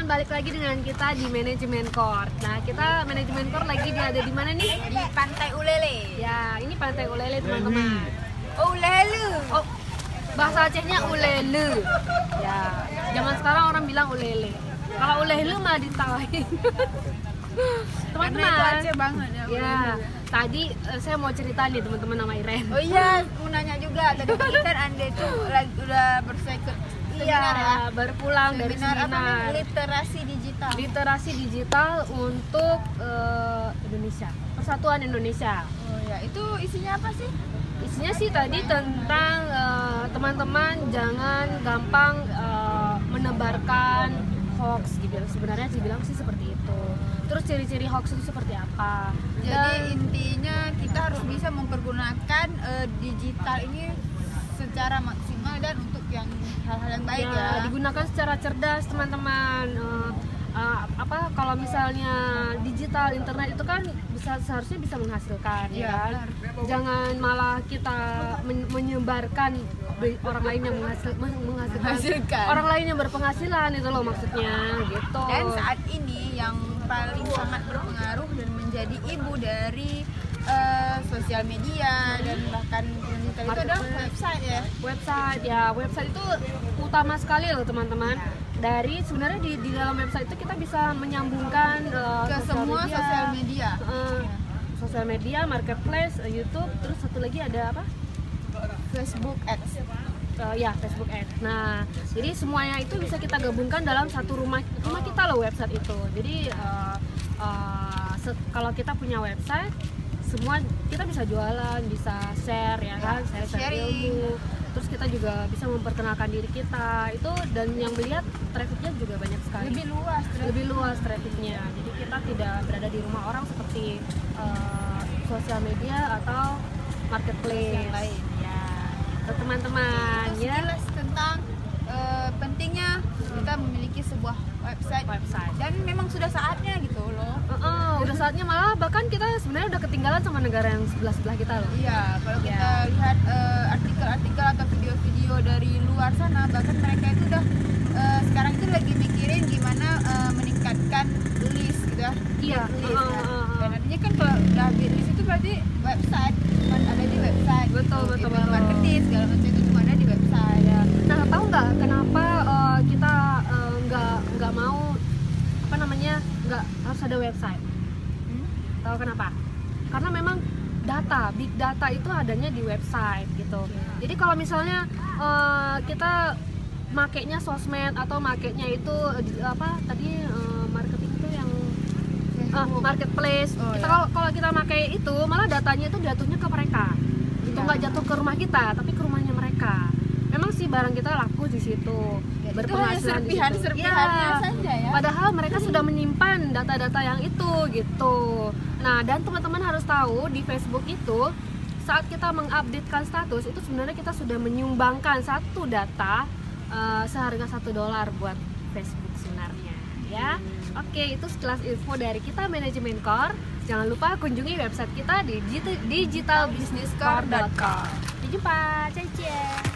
balik lagi dengan kita di Manajemen Core. Nah, kita Manajemen Core lagi ada di mana nih? Di Pantai Ulele. Ya, ini Pantai Ulele teman-teman. Ulele. Oh, bahasa Acehnya ulele. Ya, zaman sekarang orang bilang ulele. Kalau ulele mah ditawain. Teman-teman. Karena itu Aceh banget ya. Ya, tadi saya mau cerita nih teman-teman sama Iren. Oh iya, mau nanya juga. Tadi pagi kan Anda itu udah seminar ya? Baru pulang dari Seminar apa seminar. namanya? Literasi digital. Literasi digital untuk Indonesia, Persatuan Indonesia. Oh ya, itu isinya apa sih? Isinya sih tadi tentang teman-teman jangan gampang menebarkan hoax gitu. Sebenarnya dibilang sih seperti itu. Terus ciri-ciri hoax itu seperti apa? Jadi intinya kita harus bisa mempergunakan digital ini secara maksimal dan untuk yang hal-hal yang baik ya. Digunakan secara cerdas teman-teman. Kalau misalnya digital internet itu kan seharusnya bisa menghasilkan ya kan? Jangan malah kita menyebarkan orang lain yang menghasilkan orang lain yang berpenghasilan, itu loh maksudnya gitu. Dan saat ini yang paling sangat berpengaruh dan menjadi ibu dari sosial media dan bahkan digital itu adalah website ya. Website itu utama sekali loh teman-teman. Dari sebenarnya di dalam website itu kita bisa menyambungkan ke semua sosial media, marketplace, YouTube, terus satu lagi ada apa? Facebook Ads. Facebook Ads. Nah, jadi semuanya itu bisa kita gabungkan dalam satu rumah kita loh, website itu. Jadi kalau kita punya website, semua kita bisa jualan, bisa share ya kan, share ilmu. Terus kita juga bisa memperkenalkan diri kita itu, dan yang melihat trafficnya juga banyak sekali. Lebih luas trafficnya. Jadi kita tidak berada di rumah orang seperti sosial media atau marketplace yang lain. Ya, teman-teman ya. Jelas tentang pentingnya kita memiliki sebuah website dan memang sudah saatnya gitu loh. Udah saatnya, malah bahkan kita sebenarnya udah ketinggalan sama negara yang sebelah kita loh. Iya, kalau kita lihat artikel-artikel atau video-video dari luar sana, bahkan mereka itu udah sekarang itu lagi mikirin gimana meningkatkan list gitu ya. Iya. Dan artinya kan kalau udah list itu berarti website, cuma ada di website. Betul. Marketing segala macam itu cuma ada di website. Ya. Nah, tahu nggak kenapa kita nggak mau nggak harus ada website? Tahu kenapa? Karena memang big data itu adanya di website gitu. Jadi kalau misalnya kita makainya sosmed atau makainya itu marketing itu yang marketplace. Kalau kita pakai itu, malah datanya itu jatuhnya ke mereka. Itu nggak jatuh ke rumah kita, tapi ke rumahnya mereka. Memang sih barang kita laku di situ, berpenghasilan di situ. Saja ya. Padahal mereka sudah menyimpan data-data yang itu gitu. Nah, dan teman-teman harus tahu di Facebook itu saat kita mengupdatekan status itu sebenarnya kita sudah menyumbangkan satu data seharga $1 buat Facebook sebenarnya ya. Oke, itu sekilas info dari kita Manajemen Core. Jangan lupa kunjungi website kita di digitalbusinesscore.com. Sampai jumpa, ciao.